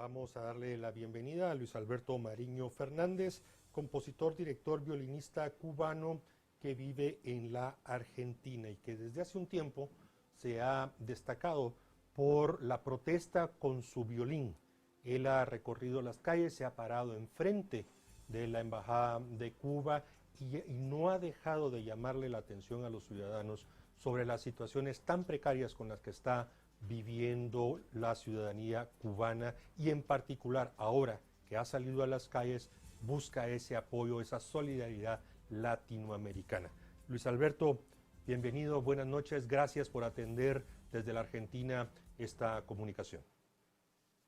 Vamos a darle la bienvenida a Luis Alberto Mariño Fernández, compositor, director, violinista cubano que vive en la Argentina y que desde hace un tiempo se ha destacado por la protesta con su violín. Él ha recorrido las calles, se ha parado enfrente de la Embajada de Cuba y no ha dejado de llamarle la atención a los ciudadanos sobre las situaciones tan precarias con las que está viviendo la ciudadanía cubana y en particular ahora que ha salido a las calles busca ese apoyo, esa solidaridad latinoamericana. Luis Alberto, bienvenido, buenas noches, gracias por atender desde la Argentina esta comunicación.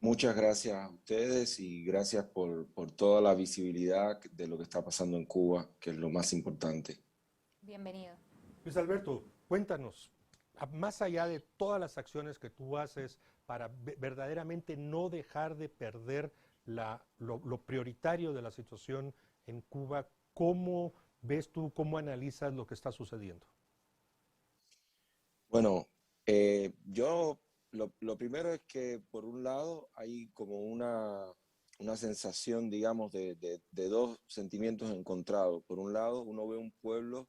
Muchas gracias a ustedes y gracias por toda la visibilidad de lo que está pasando en Cuba, que es lo más importante. Bienvenido. Luis Alberto, cuéntanos, más allá de todas las acciones que tú haces para verdaderamente no dejar de perder lo prioritario de la situación en Cuba, ¿cómo ves tú, cómo analizas lo que está sucediendo? Bueno, yo lo primero es que por un lado hay como una sensación, digamos, de dos sentimientos encontrados. Por un lado, uno ve un pueblo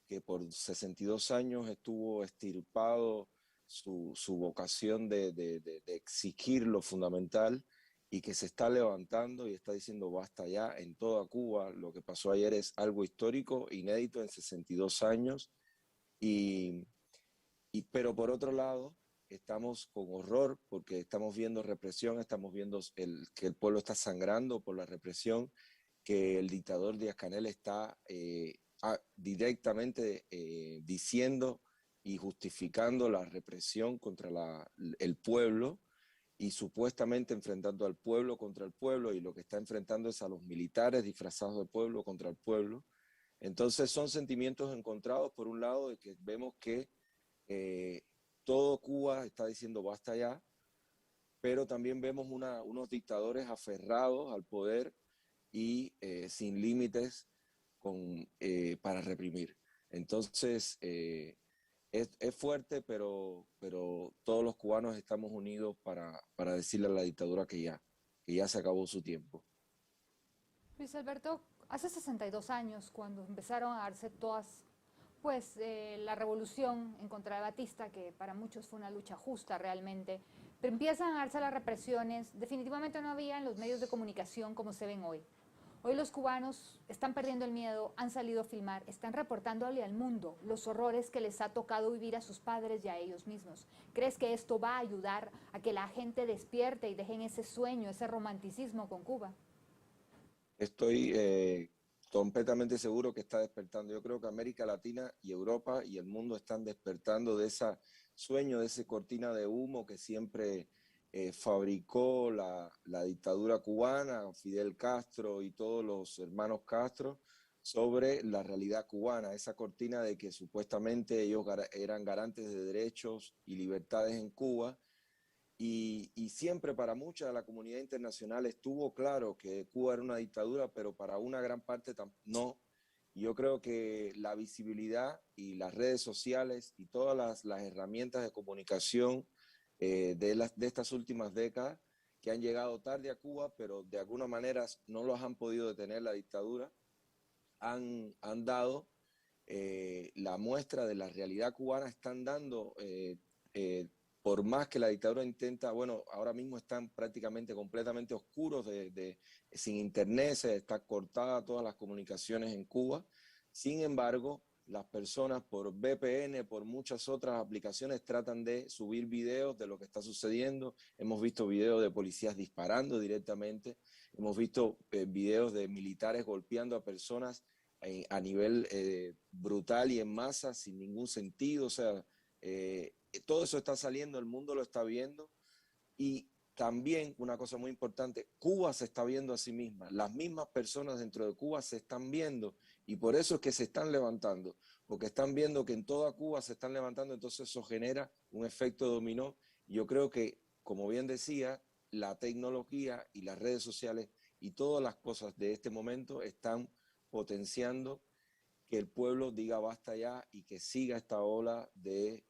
que por 62 años estuvo extirpado su vocación de exigir lo fundamental y que se está levantando y está diciendo basta ya en toda Cuba. Lo que pasó ayer es algo histórico, inédito en 62 años. Y, pero por otro lado, estamos con horror porque estamos viendo represión, estamos viendo que el pueblo está sangrando por la represión, que el dictador Díaz-Canel está directamente diciendo y justificando la represión contra el pueblo y supuestamente enfrentando al pueblo contra el pueblo, y lo que está enfrentando es a los militares disfrazados de pueblo contra el pueblo. Entonces son sentimientos encontrados, por un lado, de que vemos que eh, todo Cuba está diciendo basta ya, pero también vemos unos dictadores aferrados al poder y sin límites para reprimir. Entonces, es fuerte, pero todos los cubanos estamos unidos para decirle a la dictadura que ya se acabó su tiempo. Luis Alberto, hace 62 años, cuando empezaron a darse todas, pues la revolución en contra de Batista, que para muchos fue una lucha justa realmente, pero empiezan a darse las represiones, definitivamente no había en los medios de comunicación como se ven hoy. Hoy los cubanos están perdiendo el miedo, han salido a filmar, están reportándole al mundo los horrores que les ha tocado vivir a sus padres y a ellos mismos. ¿Crees que esto va a ayudar a que la gente despierte y dejen ese sueño, ese romanticismo con Cuba? Estoy completamente seguro que está despertando. Yo creo que América Latina y Europa y el mundo están despertando de ese sueño, de esa cortina de humo que siempre fabricó la dictadura cubana, Fidel Castro y todos los hermanos Castro, sobre la realidad cubana, esa cortina de que supuestamente ellos eran garantes de derechos y libertades en Cuba. Y siempre para mucha de la comunidad internacional estuvo claro que Cuba era una dictadura, pero para una gran parte no. Y yo creo que la visibilidad y las redes sociales y todas las herramientas de comunicación de estas últimas décadas que han llegado tarde a Cuba, pero de alguna manera no los han podido detener la dictadura, han dado la muestra de la realidad cubana, están dando eh, por más que la dictadura intenta, bueno, ahora mismo están prácticamente completamente oscuros, sin internet, se está cortada todas las comunicaciones en Cuba. Sin embargo, las personas por VPN, por muchas otras aplicaciones, tratan de subir videos de lo que está sucediendo. Hemos visto videos de policías disparando directamente, hemos visto videos de militares golpeando a personas a nivel brutal y en masa, sin ningún sentido. O sea, todo eso está saliendo, el mundo lo está viendo, y también una cosa muy importante, Cuba se está viendo a sí misma, las mismas personas dentro de Cuba se están viendo, y por eso es que se están levantando, porque están viendo que en toda Cuba se están levantando, entonces eso genera un efecto dominó. Y yo creo que, como bien decía, la tecnología y las redes sociales y todas las cosas de este momento están potenciando que el pueblo diga basta ya y que siga esta ola de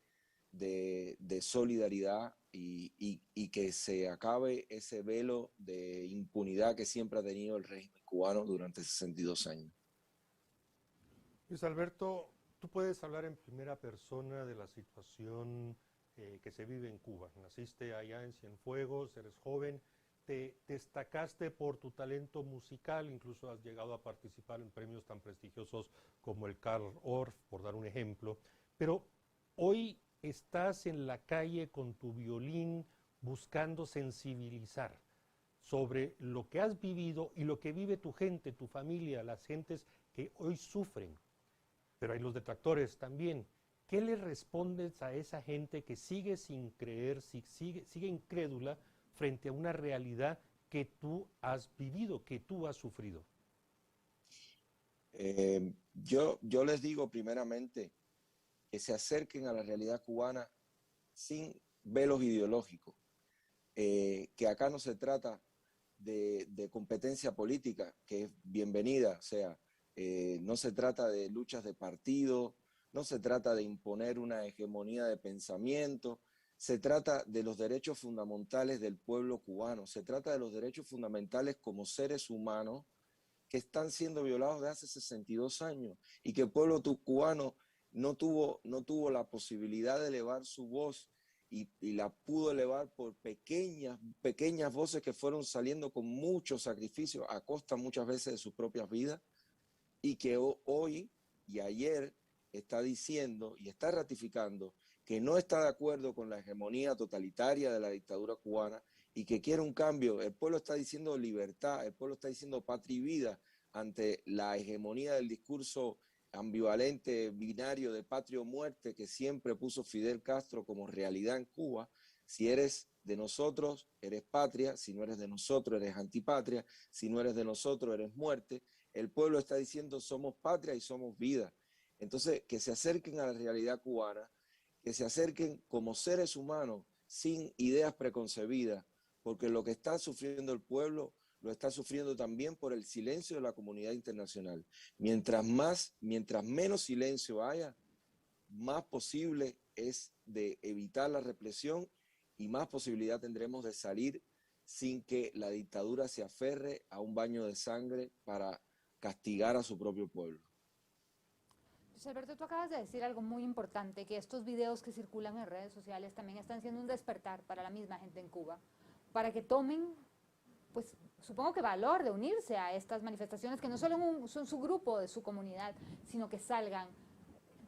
solidaridad y que se acabe ese velo de impunidad que siempre ha tenido el régimen cubano durante 62 años. Luis Alberto, tú puedes hablar en primera persona de la situación que se vive en Cuba. Naciste allá en Cienfuegos, eres joven, te destacaste por tu talento musical, incluso has llegado a participar en premios tan prestigiosos como el Karl Orff, por dar un ejemplo, pero hoy estás en la calle con tu violín buscando sensibilizar sobre lo que has vivido y lo que vive tu gente, tu familia, las gentes que hoy sufren, pero hay los detractores también. ¿Qué le respondes a esa gente que sigue sin creer, sigue incrédula frente a una realidad que tú has vivido, que tú has sufrido? Yo les digo primeramente que se acerquen a la realidad cubana sin velos ideológicos, que acá no se trata de competencia política, que es bienvenida, o sea, no se trata de luchas de partido, no se trata de imponer una hegemonía de pensamiento, se trata de los derechos fundamentales del pueblo cubano, se trata de los derechos fundamentales como seres humanos que están siendo violados desde hace 62 años y que el pueblo cubano no tuvo la posibilidad de elevar su voz y la pudo elevar por pequeñas voces que fueron saliendo con mucho sacrificio a costa muchas veces de sus propias vidas y que hoy y ayer está diciendo y está ratificando que no está de acuerdo con la hegemonía totalitaria de la dictadura cubana y que quiere un cambio. El pueblo está diciendo libertad, el pueblo está diciendo patria y vida ante la hegemonía del discurso ambivalente, binario de patria o muerte que siempre puso Fidel Castro como realidad en Cuba. Si eres de nosotros, eres patria; si no eres de nosotros, eres antipatria; si no eres de nosotros, eres muerte. El pueblo está diciendo somos patria y somos vida. Entonces, que se acerquen a la realidad cubana, que se acerquen como seres humanos, sin ideas preconcebidas, porque lo que está sufriendo el pueblo lo está sufriendo también por el silencio de la comunidad internacional. Mientras menos silencio haya, más posible es de evitar la represión y más posibilidad tendremos de salir sin que la dictadura se aferre a un baño de sangre para castigar a su propio pueblo. Luis Alberto, tú acabas de decir algo muy importante, que estos videos que circulan en redes sociales también están siendo un despertar para la misma gente en Cuba, para que tomen, pues supongo que valor de unirse a estas manifestaciones, que no solo son su grupo, de su comunidad, sino que salgan.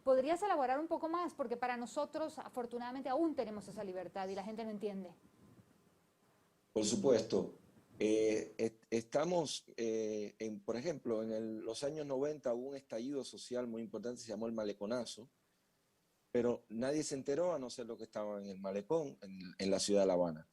¿Podrías elaborar un poco más? Porque para nosotros, afortunadamente, aún tenemos esa libertad y la gente no entiende. Por supuesto. Estamos, por ejemplo, en los años 90 hubo un estallido social muy importante, se llamó el Maleconazo, pero nadie se enteró a no ser lo que estaba en el malecón, en la ciudad de La Habana.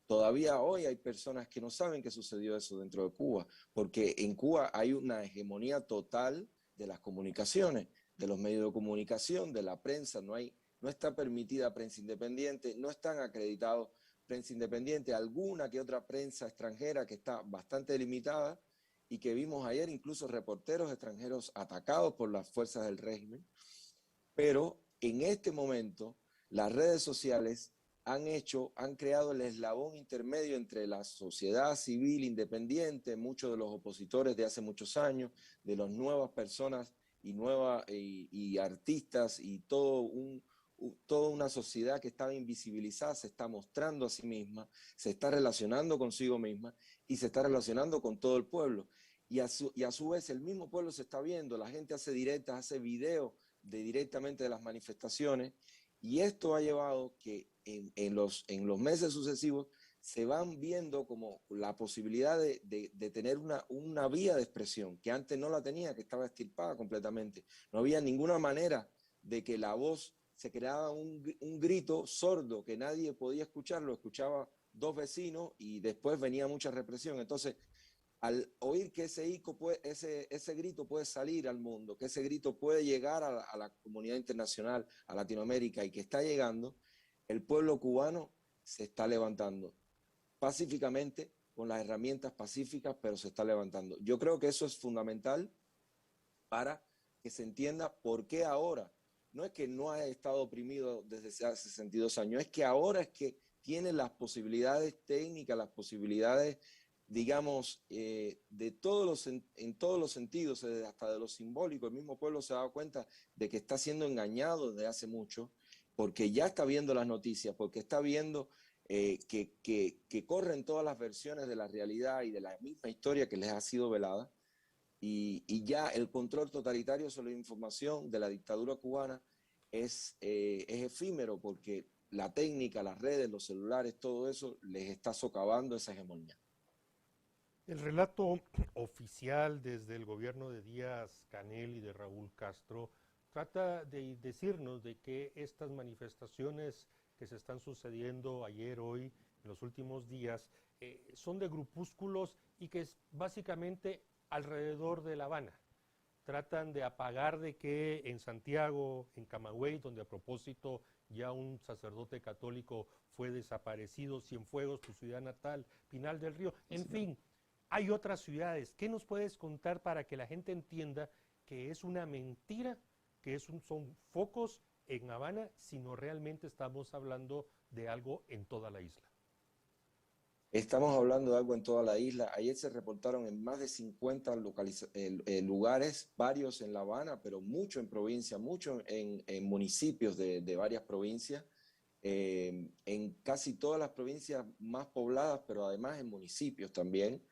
Todavía hoy hay personas que no saben que sucedió eso dentro de Cuba, porque en Cuba hay una hegemonía total de las comunicaciones, de los medios de comunicación, de la prensa. No está permitida prensa independiente, no están acreditados prensa independiente, alguna que otra prensa extranjera que está bastante limitada y que vimos ayer incluso reporteros extranjeros atacados por las fuerzas del régimen. Pero en este momento las redes sociales han creado el eslabón intermedio entre la sociedad civil independiente, muchos de los opositores de hace muchos años, de las nuevas personas y artistas y toda una sociedad que estaba invisibilizada se está mostrando a sí misma, se está relacionando consigo misma y se está relacionando con todo el pueblo. Y a su vez el mismo pueblo se está viendo, la gente hace directas, hace videos directamente de las manifestaciones, y esto ha llevado que en los meses sucesivos se van viendo como la posibilidad de tener una vía de expresión que antes no la tenía, que estaba extirpada completamente. No había ninguna manera de que la voz se creaba un grito sordo que nadie podía escuchar, lo escuchaba dos vecinos y después venía mucha represión. Entonces, al oír que ese grito puede salir al mundo, que ese grito puede llegar a la comunidad internacional, a Latinoamérica, y que está llegando, el pueblo cubano se está levantando pacíficamente, con las herramientas pacíficas, pero se está levantando. Yo creo que eso es fundamental para que se entienda por qué ahora. No es que no haya estado oprimido desde hace 62 años, es que ahora es que tiene las posibilidades técnicas, las posibilidades, digamos, de en todos los sentidos, hasta de lo simbólico. El mismo pueblo se ha dado cuenta de que está siendo engañado desde hace mucho, porque ya está viendo las noticias, porque está viendo que corren todas las versiones de la realidad y de la misma historia que les ha sido velada, y ya el control totalitario sobre la información de la dictadura cubana es efímero, porque la técnica, las redes, los celulares, todo eso les está socavando esa hegemonía. El relato oficial desde el gobierno de Díaz-Canel y de Raúl Castro trata de decirnos de que estas manifestaciones que se están sucediendo ayer, hoy, en los últimos días, son de grupúsculos y que es básicamente alrededor de La Habana. Tratan de apagar de que en Santiago, en Camagüey, donde a propósito ya un sacerdote católico fue desaparecido, Cienfuegos, tu ciudad natal, Pinal del Río, en fin, hay otras ciudades. ¿Qué nos puedes contar para que la gente entienda que es una mentira, que son focos en Habana, sino realmente estamos hablando de algo en toda la isla? Estamos hablando de algo en toda la isla. Ayer se reportaron en más de 50 lugares, varios en La Habana, pero mucho en provincia, mucho en municipios de varias provincias, en casi todas las provincias más pobladas, pero además en municipios también,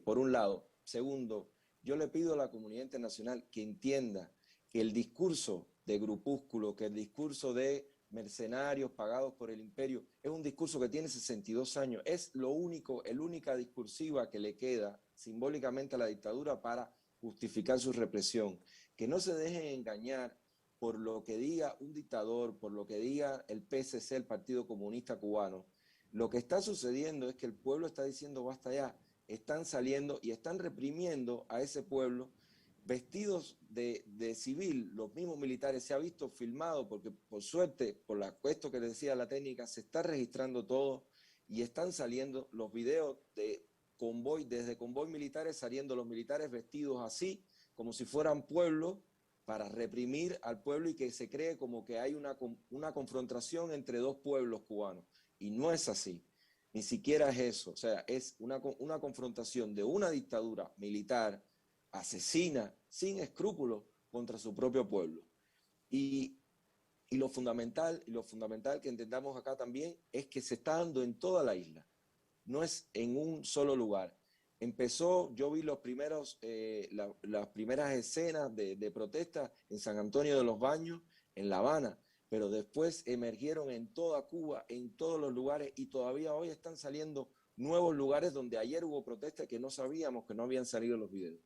por un lado. Segundo, yo le pido a la comunidad internacional que entienda que el discurso de grupúsculo, que el discurso de mercenarios pagados por el imperio, es un discurso que tiene 62 años. Es el única discursiva que le queda simbólicamente a la dictadura para justificar su represión. Que no se dejen engañar por lo que diga un dictador, por lo que diga el PSC, el Partido Comunista Cubano. Lo que está sucediendo es que el pueblo está diciendo basta ya. Están saliendo y están reprimiendo a ese pueblo vestidos de civil. Los mismos militares, se ha visto filmado, porque por suerte, por esto que les decía la técnica, se está registrando todo y están saliendo los videos de convoy, desde convoy militares, saliendo los militares vestidos así, como si fueran pueblo, para reprimir al pueblo y que se cree como que hay una confrontación entre dos pueblos cubanos. Y no es así. Ni siquiera es eso. O sea, es una confrontación de una dictadura militar asesina, sin escrúpulos, contra su propio pueblo. Y lo fundamental que entendamos acá también es que se está dando en toda la isla, no es en un solo lugar. Yo vi las primeras escenas de protesta en San Antonio de los Baños, en La Habana, pero después emergieron en toda Cuba, en todos los lugares, y todavía hoy están saliendo nuevos lugares donde ayer hubo protestas que no sabíamos, que no habían salido los videos.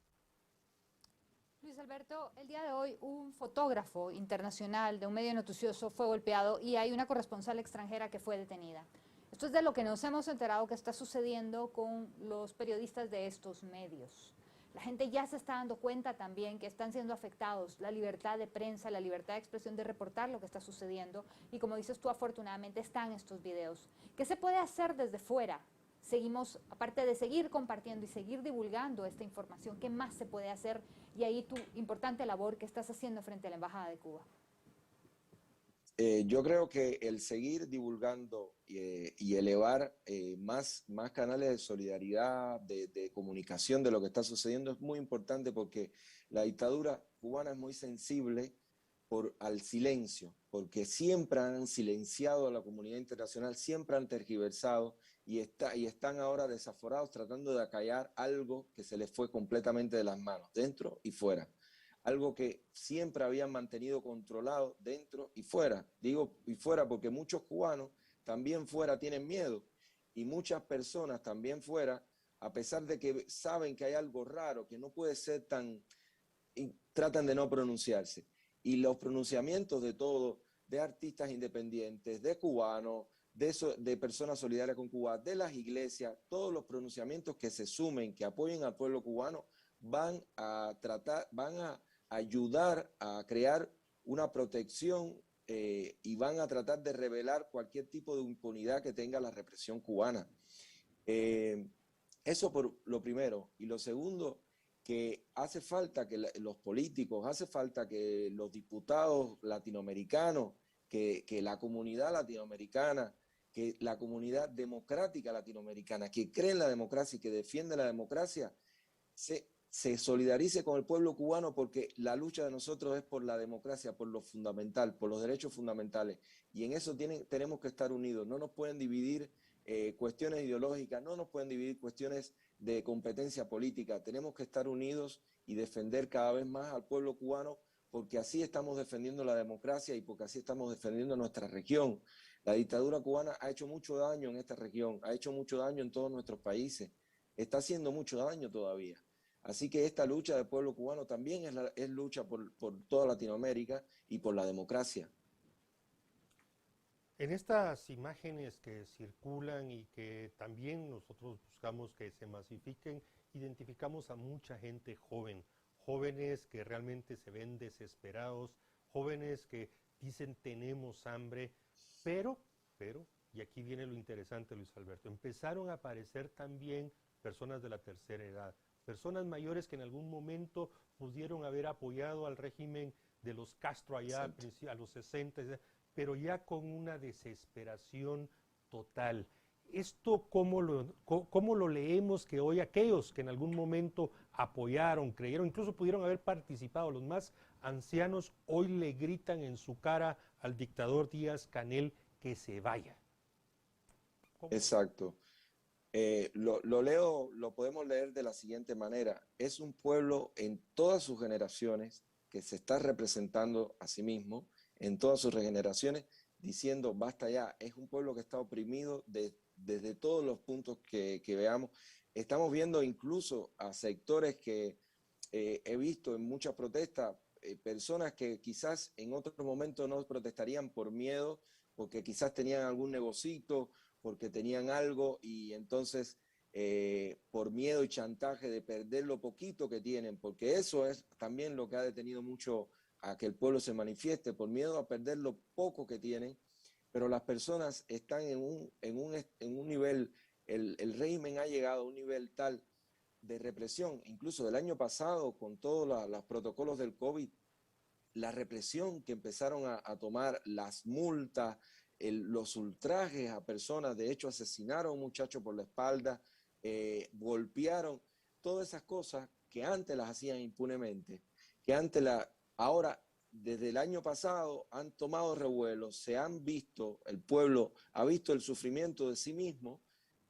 Luis Alberto, el día de hoy un fotógrafo internacional de un medio noticioso fue golpeado y hay una corresponsal extranjera que fue detenida. Esto es de lo que nos hemos enterado que está sucediendo con los periodistas de estos medios. La gente ya se está dando cuenta también que están siendo afectados la libertad de prensa, la libertad de expresión, de reportar lo que está sucediendo, y como dices tú, afortunadamente están estos videos. ¿Qué se puede hacer desde fuera? Seguimos, aparte de seguir compartiendo y seguir divulgando esta información, ¿qué más se puede hacer? Y ahí tu importante labor que estás haciendo frente a la Embajada de Cuba. Yo creo que el seguir divulgando y elevar más canales de solidaridad, de comunicación de lo que está sucediendo es muy importante, porque la dictadura cubana es muy sensible al silencio, porque siempre han silenciado a la comunidad internacional, siempre han tergiversado y están ahora desaforados tratando de acallar algo que se les fue completamente de las manos, dentro y fuera. Algo que siempre habían mantenido controlado dentro y fuera. Digo y fuera porque muchos cubanos también fuera tienen miedo, y muchas personas también fuera, a pesar de que saben que hay algo raro, que no puede ser tan, y tratan de no pronunciarse. Y los pronunciamientos de todos, de artistas independientes, de cubanos, de personas solidarias con Cuba, de las iglesias, todos los pronunciamientos que se sumen, que apoyen al pueblo cubano, van a ayudar a crear una protección y van a tratar de revelar cualquier tipo de impunidad que tenga la represión cubana. Eso por lo primero. Y lo segundo, que hace falta que los políticos, hace falta que los diputados latinoamericanos, que la comunidad latinoamericana, que la comunidad democrática latinoamericana, que cree en la democracia y que defiende la democracia, se solidarice con el pueblo cubano, porque la lucha de nosotros es por la democracia, por lo fundamental, por los derechos fundamentales. Y en eso tenemos que estar unidos. No nos pueden dividir cuestiones ideológicas, no nos pueden dividir cuestiones de competencia política. Tenemos que estar unidos y defender cada vez más al pueblo cubano, porque así estamos defendiendo la democracia y porque así estamos defendiendo nuestra región. La dictadura cubana ha hecho mucho daño en esta región, ha hecho mucho daño en todos nuestros países, está haciendo mucho daño todavía. Así que esta lucha del pueblo cubano también es lucha por toda Latinoamérica y por la democracia. En estas imágenes que circulan y que también nosotros buscamos que se masifiquen, identificamos a mucha gente joven, jóvenes que realmente se ven desesperados, jóvenes que dicen tenemos hambre, pero, y aquí viene lo interesante, Luis Alberto, empezaron a aparecer también personas de la tercera edad, personas mayores que en algún momento pudieron haber apoyado al régimen de los Castro allá a los 60, pero ya con una desesperación total. ¿Esto cómo lo leemos que hoy aquellos que en algún momento apoyaron, creyeron, incluso pudieron haber participado, los más ancianos, hoy le gritan en su cara al dictador Díaz-Canel que se vaya? ¿Cómo? Exacto. Lo podemos leer de la siguiente manera. Es un pueblo en todas sus generaciones que se está representando a sí mismo, en todas sus regeneraciones, diciendo basta ya. Es un pueblo que está oprimido desde todos los puntos que veamos. Estamos viendo incluso a sectores que he visto en muchas protestas, personas que quizás en otro momento no protestarían por miedo, porque quizás tenían algún negocito, porque tenían algo, y entonces por miedo y chantaje de perder lo poquito que tienen, porque eso es también lo que ha detenido mucho a que el pueblo se manifieste, por miedo a perder lo poco que tienen. Pero las personas están en un nivel, el régimen ha llegado a un nivel tal de represión, incluso del año pasado, con todos los protocolos del COVID, la represión que empezaron a tomar, las multas, los ultrajes a personas, de hecho asesinaron a un muchacho por la espalda, golpearon, todas esas cosas que antes las hacían impunemente, que antes ahora desde el año pasado han tomado revuelo, se han visto, el pueblo ha visto el sufrimiento de sí mismo,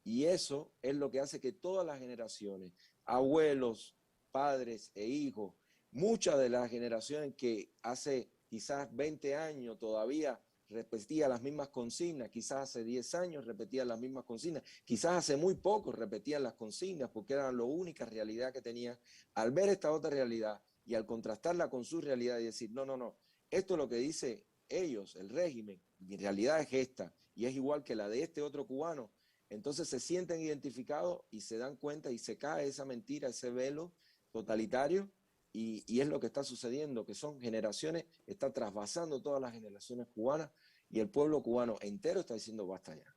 y eso es lo que hace que todas las generaciones, abuelos, padres e hijos, muchas de las generaciones que hace quizás 20 años todavía repetían las mismas consignas, quizás hace 10 años repetían las mismas consignas, quizás hace muy poco repetían las consignas porque eran la única realidad que tenían. Al ver esta otra realidad y al contrastarla con su realidad y decir, no, esto es lo que dice ellos, el régimen, mi realidad es esta y es igual que la de este otro cubano, entonces se sienten identificados y se dan cuenta y se cae esa mentira, ese velo totalitario. Y es lo que está sucediendo, que son generaciones, está trasvasando todas las generaciones cubanas y el pueblo cubano entero está diciendo basta ya.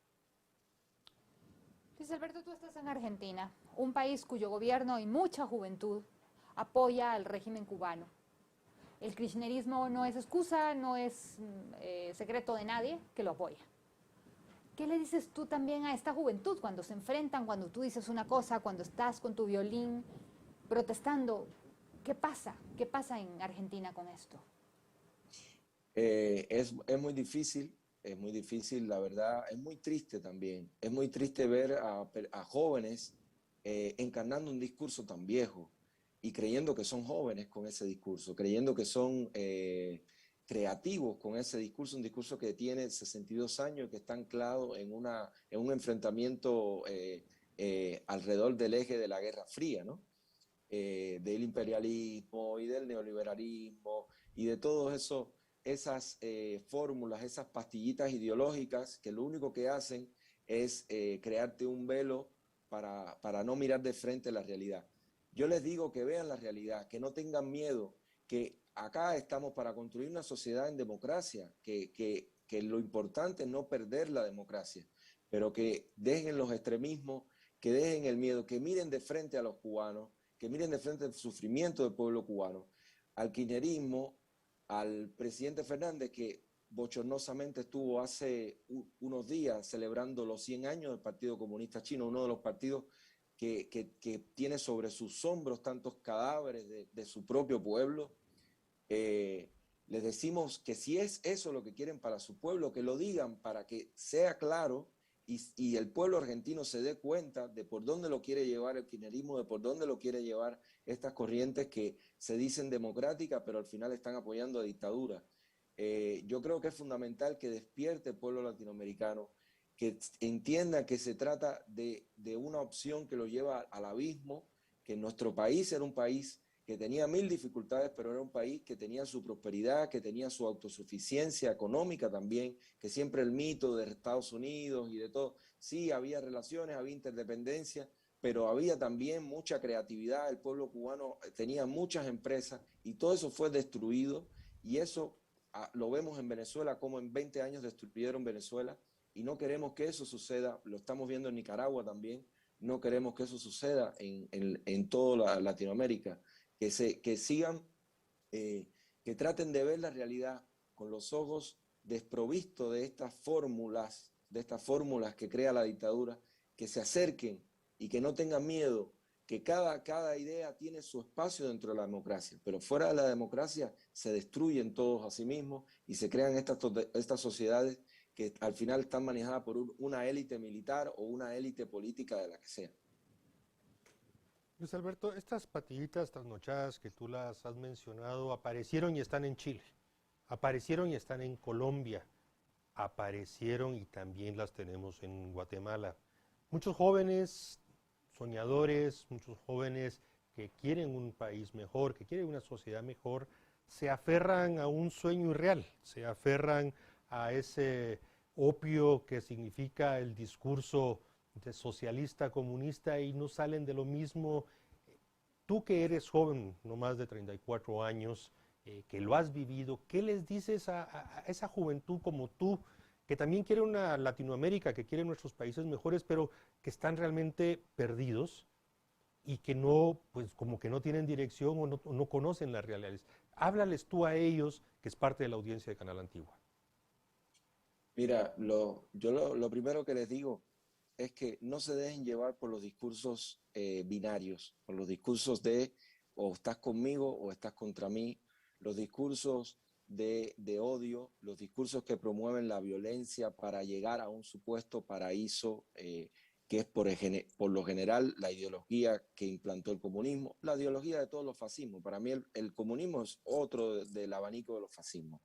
Luis Alberto, tú estás en Argentina, un país cuyo gobierno y mucha juventud apoya al régimen cubano. El kirchnerismo no es excusa, no es secreto de nadie que lo apoya. ¿Qué le dices tú también a esta juventud cuando se enfrentan, cuando tú dices una cosa, cuando estás con tu violín protestando? ¿Qué pasa? ¿Qué pasa en Argentina con esto? Es muy difícil, la verdad, es muy triste también. Es muy triste ver a jóvenes encarnando un discurso tan viejo y creyendo que son jóvenes con ese discurso, creyendo que son creativos con ese discurso, un discurso que tiene 62 años, que está anclado en un enfrentamiento alrededor del eje de la Guerra Fría, ¿no? Del imperialismo y del neoliberalismo y de todas esas fórmulas, esas pastillitas ideológicas que lo único que hacen es crearte un velo para no mirar de frente la realidad. Yo les digo que vean la realidad, que no tengan miedo, que acá estamos para construir una sociedad en democracia, que lo importante es no perder la democracia, pero que dejen los extremismos, que dejen el miedo, que miren de frente a los cubanos, que miren de frente el sufrimiento del pueblo cubano, al kirchnerismo, al presidente Fernández, que bochornosamente estuvo hace unos días celebrando los 100 años del Partido Comunista Chino, uno de los partidos que tiene sobre sus hombros tantos cadáveres de su propio pueblo. Les decimos que si es eso lo que quieren para su pueblo, que lo digan para que sea claro y el pueblo argentino se dé cuenta de por dónde lo quiere llevar el kirchnerismo, de por dónde lo quiere llevar estas corrientes que se dicen democráticas, pero al final están apoyando a dictaduras. Yo creo que es fundamental que despierte el pueblo latinoamericano, que entienda que se trata de una opción que lo lleva al abismo, que nuestro país era un país que tenía mil dificultades, pero era un país que tenía su prosperidad, que tenía su autosuficiencia económica también, que siempre el mito de Estados Unidos y de todo, sí, había relaciones, había interdependencia, pero había también mucha creatividad, el pueblo cubano tenía muchas empresas y todo eso fue destruido y eso lo vemos en Venezuela, como en 20 años destruyeron Venezuela y no queremos que eso suceda, lo estamos viendo en Nicaragua también, no queremos que eso suceda en toda Latinoamérica, que sigan, que traten de ver la realidad con los ojos desprovistos de estas fórmulas que crea la dictadura, que se acerquen y que no tengan miedo, que cada idea tiene su espacio dentro de la democracia, pero fuera de la democracia se destruyen todos a sí mismos y se crean estas sociedades que al final están manejadas por una élite militar o una élite política de la que sea. Luis Alberto, estas patillitas trasnochadas que tú las has mencionado aparecieron y están en Chile, aparecieron y están en Colombia, aparecieron y también las tenemos en Guatemala. Muchos jóvenes soñadores, muchos jóvenes que quieren un país mejor, que quieren una sociedad mejor, se aferran a un sueño irreal, se aferran a ese opio que significa el discurso de socialista, comunista y no salen de lo mismo. Tú que eres joven, no más de 34 años, que lo has vivido, ¿qué les dices a esa juventud como tú, que también quiere una Latinoamérica, que quiere nuestros países mejores, pero que están realmente perdidos y que no, pues como que no tienen dirección o no conocen las realidades? Háblales tú a ellos, que es parte de la audiencia de Canal Antigua. Mira, lo primero que les digo es que no se dejen llevar por los discursos binarios, por los discursos de o estás conmigo o estás contra mí, los discursos de odio, los discursos que promueven la violencia para llegar a un supuesto paraíso, que es por lo general la ideología que implantó el comunismo, la ideología de todos los fascismos. Para mí el comunismo es otro del abanico de los fascismos.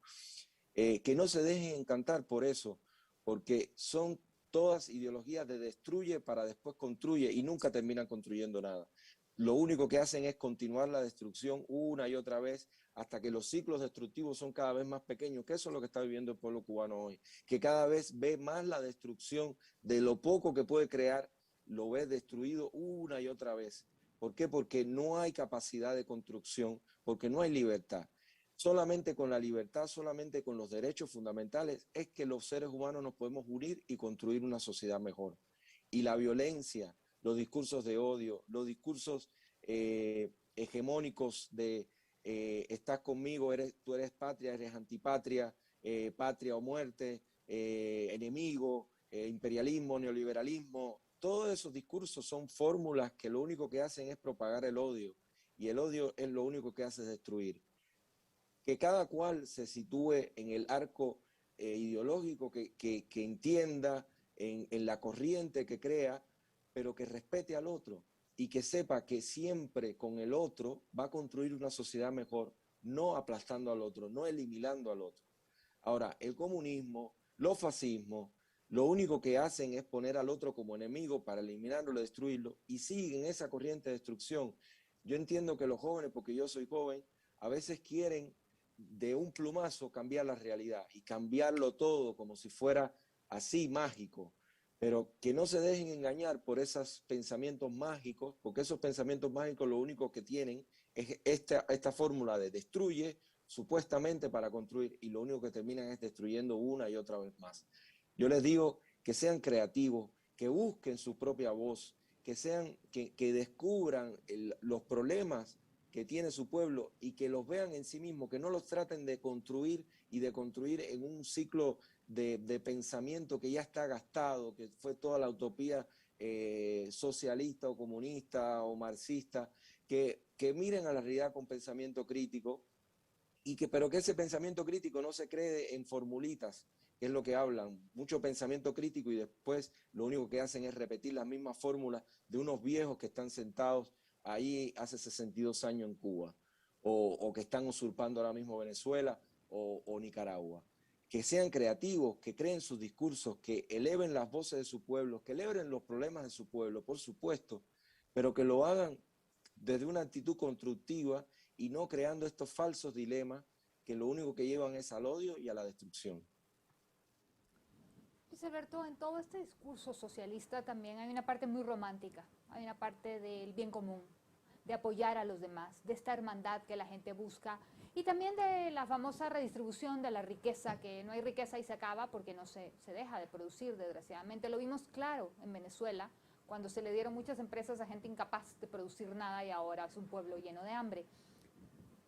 Que no se dejen encantar por eso, porque son todas ideologías de destruye para después construye y nunca terminan construyendo nada. Lo único que hacen es continuar la destrucción una y otra vez hasta que los ciclos destructivos son cada vez más pequeños, que eso es lo que está viviendo el pueblo cubano hoy, que cada vez ve más la destrucción de lo poco que puede crear, lo ve destruido una y otra vez. ¿Por qué? Porque no hay capacidad de construcción, porque no hay libertad. Solamente con la libertad, solamente con los derechos fundamentales es que los seres humanos nos podemos unir y construir una sociedad mejor. Y la violencia, los discursos de odio, los discursos hegemónicos de estás conmigo, tú eres patria, eres antipatria, patria o muerte, enemigo, imperialismo, neoliberalismo, todos esos discursos son fórmulas que lo único que hacen es propagar el odio y el odio es lo único que hace es destruir. Que cada cual se sitúe en el arco ideológico que entienda, en la corriente que crea, pero que respete al otro y que sepa que siempre con el otro va a construir una sociedad mejor, no aplastando al otro, no eliminando al otro. Ahora, el comunismo, los fascismos, lo único que hacen es poner al otro como enemigo para eliminarlo, destruirlo, y siguen esa corriente de destrucción. Yo entiendo que los jóvenes, porque yo soy joven, a veces quieren de un plumazo cambiar la realidad y cambiarlo todo como si fuera así mágico, pero que no se dejen engañar por esos pensamientos mágicos, porque esos pensamientos mágicos lo único que tienen es esta fórmula de destruye supuestamente para construir y lo único que terminan es destruyendo una y otra vez más. Yo les digo que sean creativos, que busquen su propia voz, que descubran los problemas que tiene su pueblo y que los vean en sí mismos, que no los traten de construir y de construir en un ciclo de pensamiento que ya está gastado, que fue toda la utopía socialista o comunista o marxista, que miren a la realidad con pensamiento crítico, pero que ese pensamiento crítico no se cree en formulitas, que es lo que hablan, mucho pensamiento crítico y después lo único que hacen es repetir las mismas fórmulas de unos viejos que están sentados ahí hace 62 años en Cuba, o que están usurpando ahora mismo Venezuela o Nicaragua. Que sean creativos, que creen sus discursos, que eleven las voces de su pueblo, que eleven los problemas de su pueblo, por supuesto, pero que lo hagan desde una actitud constructiva y no creando estos falsos dilemas que lo único que llevan es al odio y a la destrucción. Luis Alberto, en todo este discurso socialista también hay una parte muy romántica, hay una parte del bien común, de apoyar a los demás, de esta hermandad que la gente busca y también de la famosa redistribución de la riqueza, que no hay riqueza y se acaba porque no se deja de producir, desgraciadamente. Lo vimos claro en Venezuela, cuando se le dieron muchas empresas a gente incapaz de producir nada y ahora es un pueblo lleno de hambre.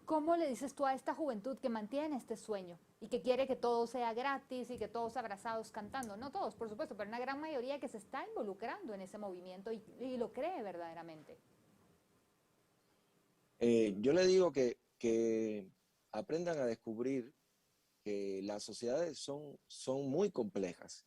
¿Cómo le dices tú a esta juventud que mantiene este sueño y que quiere que todo sea gratis y que todos abrazados cantando? No todos, por supuesto, pero una gran mayoría que se está involucrando en ese movimiento y lo cree verdaderamente. Yo le digo que aprendan a descubrir que las sociedades son muy complejas,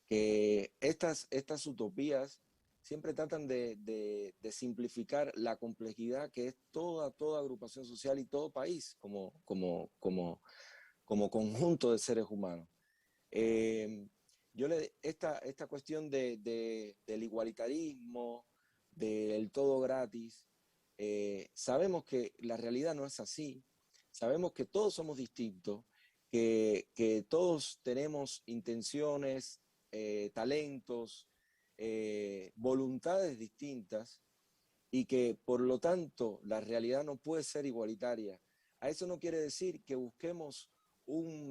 que estas utopías siempre tratan de simplificar la complejidad que es toda agrupación social y todo país como conjunto de seres humanos. Eh, esta cuestión del igualitarismo, del todo gratis, sabemos que la realidad no es así, sabemos que todos somos distintos, que todos tenemos intenciones, talentos, voluntades distintas y que por lo tanto la realidad no puede ser igualitaria. A eso no quiere decir que busquemos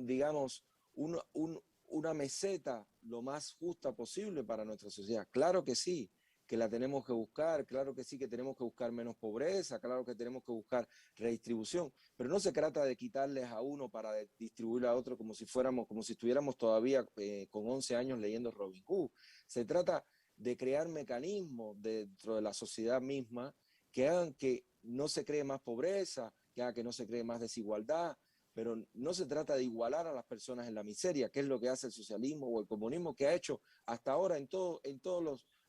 digamos, una meseta lo más justa posible para nuestra sociedad. Claro que sí, que la tenemos que buscar, claro que sí, que tenemos que buscar menos pobreza, claro que tenemos que buscar redistribución, pero no se trata de quitarles a uno para distribuirle a otro como si estuviéramos todavía con 11 años leyendo Robin Hood. Se trata de crear mecanismos dentro de la sociedad misma que hagan que no se cree más pobreza, que hagan que no se cree más desigualdad, pero no se trata de igualar a las personas en la miseria, que es lo que hace el socialismo o el comunismo, que ha hecho hasta ahora en todos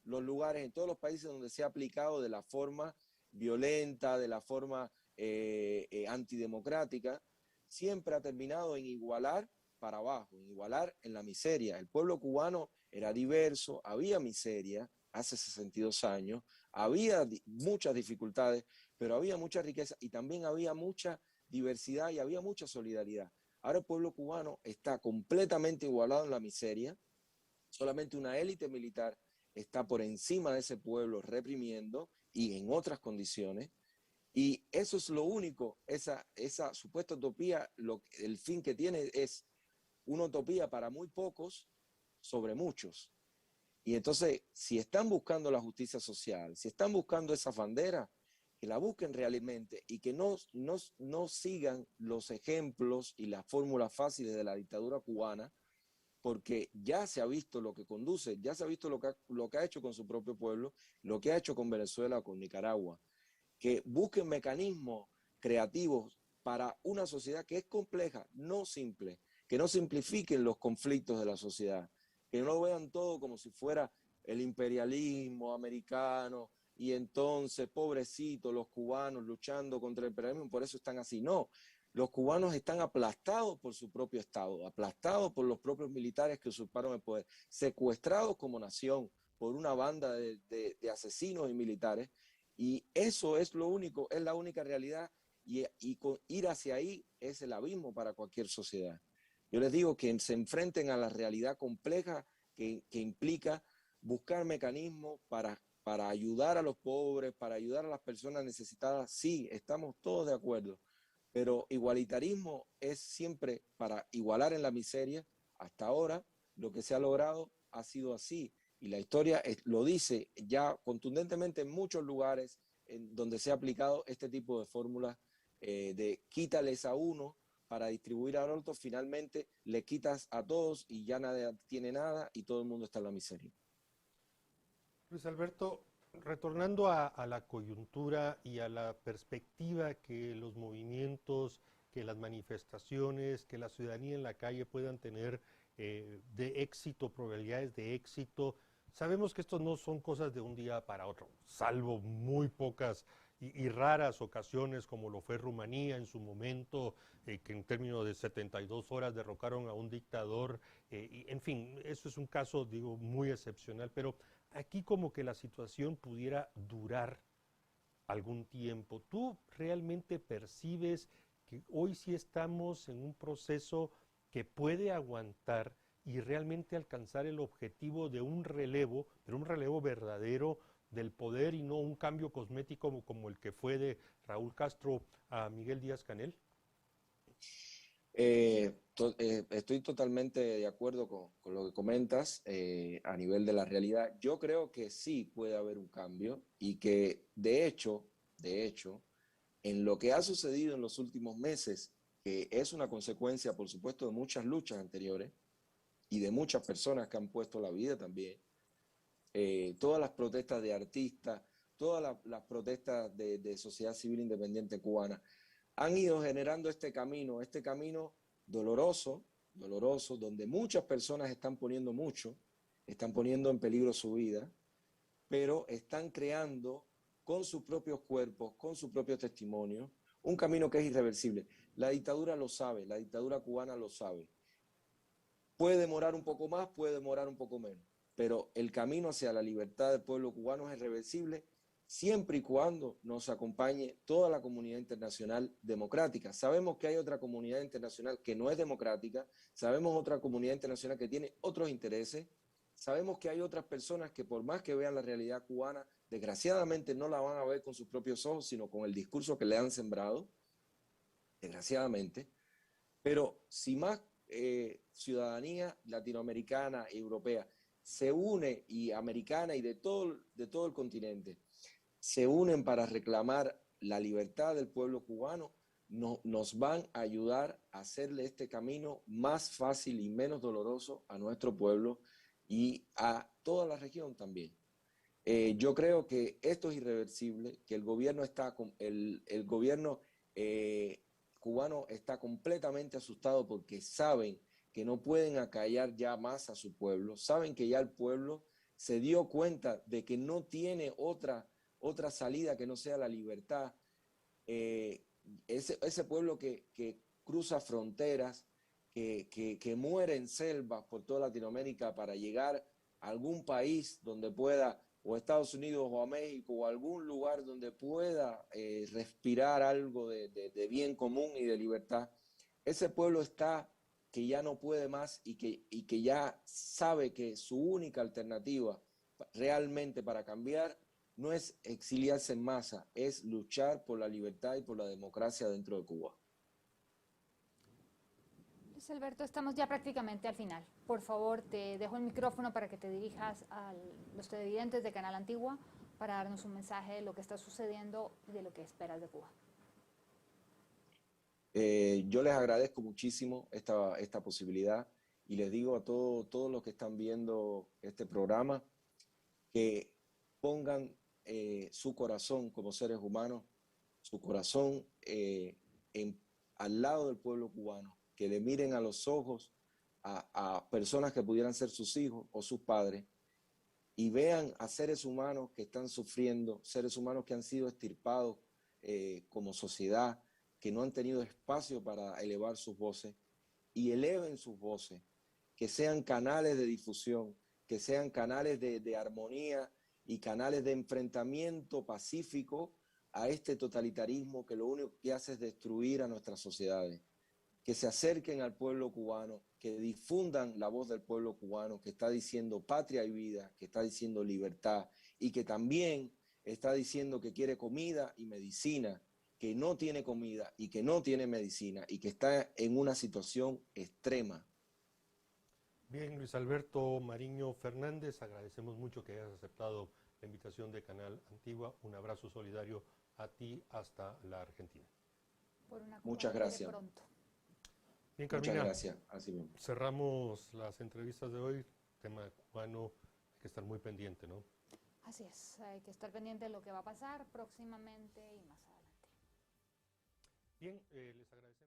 los lugares, en todos los países donde se ha aplicado de la forma violenta, de la forma antidemocrática, siempre ha terminado en igualar para abajo, en igualar en la miseria. El pueblo cubano era diverso, había miseria hace 62 años, había muchas dificultades, pero había mucha riqueza y también había mucha diversidad y había mucha solidaridad. Ahora el pueblo cubano está completamente igualado en la miseria, solamente una élite militar está por encima de ese pueblo reprimiendo y en otras condiciones, y eso es lo único, esa supuesta utopía, el fin que tiene es una utopía para muy pocos sobre muchos. Y entonces, si están buscando la justicia social, si están buscando esa bandera, que la busquen realmente y que no sigan los ejemplos y las fórmulas fáciles de la dictadura cubana, porque ya se ha visto lo que conduce, ya se ha visto lo que ha hecho con su propio pueblo, lo que ha hecho con Venezuela o con Nicaragua. Que busquen mecanismos creativos para una sociedad que es compleja, no simple, que no simplifiquen los conflictos de la sociedad, que no vean todo como si fuera el imperialismo americano y entonces, pobrecitos, los cubanos luchando contra el imperialismo, por eso están así. No, los cubanos están aplastados por su propio Estado, aplastados por los propios militares que usurparon el poder, secuestrados como nación por una banda de asesinos y militares. Y eso es lo único, es la única realidad y ir hacia ahí es el abismo para cualquier sociedad. Yo les digo que se enfrenten a la realidad compleja que implica buscar mecanismos para ayudar a los pobres, para ayudar a las personas necesitadas. Sí, estamos todos de acuerdo, pero igualitarismo es siempre para igualar en la miseria. Hasta ahora lo que se ha logrado ha sido así. Y la historia lo dice ya contundentemente en muchos lugares, donde se ha aplicado este tipo de fórmulas de quítales a uno para distribuir a otros, finalmente le quitas a todos y ya nadie tiene nada y todo el mundo está en la miseria. Luis Alberto, retornando a la coyuntura y a la perspectiva que los movimientos, que las manifestaciones, que la ciudadanía en la calle puedan tener de éxito, probabilidades de éxito, sabemos que esto no son cosas de un día para otro, salvo muy pocas y raras ocasiones como lo fue Rumanía en su momento, que en términos de 72 horas derrocaron a un dictador, y, en fin, eso es un caso, digo, muy excepcional, pero aquí como que la situación pudiera durar algún tiempo. ¿Tú realmente percibes que hoy sí estamos en un proceso que puede aguantar y realmente alcanzar el objetivo de un relevo, pero un relevo verdadero del poder y no un cambio cosmético como el que fue de Raúl Castro a Miguel Díaz-Canel? Estoy totalmente de acuerdo con lo que comentas a nivel de la realidad. Yo creo que sí puede haber un cambio y que de hecho, en lo que ha sucedido en los últimos meses, que es una consecuencia, por supuesto, de muchas luchas anteriores y de muchas personas que han puesto la vida también, todas las protestas de artistas, todas las protestas de sociedad civil independiente cubana, han ido generando este camino doloroso, doloroso, donde muchas personas están poniendo mucho, están poniendo en peligro su vida, pero están creando con sus propios cuerpos, con su propio testimonio, un camino que es irreversible. La dictadura lo sabe, la dictadura cubana lo sabe. Puede demorar un poco más, puede demorar un poco menos, pero el camino hacia la libertad del pueblo cubano es irreversible siempre y cuando nos acompañe toda la comunidad internacional democrática. Sabemos que hay otra comunidad internacional que no es democrática, sabemos otra comunidad internacional que tiene otros intereses, sabemos que hay otras personas que por más que vean la realidad cubana, desgraciadamente no la van a ver con sus propios ojos, sino con el discurso que le han sembrado, desgraciadamente. Pero si más ciudadanía latinoamericana, europea, se une, y americana y de todo el continente, se unen para reclamar la libertad del pueblo cubano, nos van a ayudar a hacerle este camino más fácil y menos doloroso a nuestro pueblo y a toda la región también. Yo creo que esto es irreversible, que el gobierno cubano está completamente asustado porque saben que no pueden acallar ya más a su pueblo, saben que ya el pueblo se dio cuenta de que no tiene otra salida que no sea la libertad. Ese pueblo que cruza fronteras, que muere en selvas por toda Latinoamérica para llegar a algún país donde pueda, o a Estados Unidos o a México, o a algún lugar donde pueda respirar algo de bien común y de libertad. Ese pueblo está que ya no puede más y que ya sabe que su única alternativa realmente para cambiar no es exiliarse en masa, es luchar por la libertad y por la democracia dentro de Cuba. Luis Alberto, estamos ya prácticamente al final. Por favor, te dejo el micrófono para que te dirijas a los televidentes de Canal Antigua para darnos un mensaje de lo que está sucediendo y de lo que esperas de Cuba. Yo les agradezco muchísimo esta posibilidad y les digo a todos los que están viendo este programa que pongan su corazón como seres humanos, su corazón al lado del pueblo cubano, que le miren a los ojos a personas que pudieran ser sus hijos o sus padres y vean a seres humanos que están sufriendo, seres humanos que han sido extirpados como sociedad, que no han tenido espacio para elevar sus voces, y eleven sus voces, que sean canales de difusión, que sean canales de armonía y canales de enfrentamiento pacífico a este totalitarismo que lo único que hace es destruir a nuestras sociedades. Que se acerquen al pueblo cubano, que difundan la voz del pueblo cubano que está diciendo patria y vida, que está diciendo libertad y que también está diciendo que quiere comida y medicina, que no tiene comida y que no tiene medicina y que está en una situación extrema. Bien, Luis Alberto Mariño Fernández, agradecemos mucho que hayas aceptado la invitación de Canal Antigua. Un abrazo solidario a ti hasta la Argentina. Por una Muchas Cuba libre gracias. pronto. Bien, Muchas Carmina, gracias. Así mismo. cerramos las entrevistas de hoy. Tema cubano, hay que estar muy pendiente, ¿no? Así es, hay que estar pendiente de lo que va a pasar próximamente y más adelante. Bien, les agradecemos.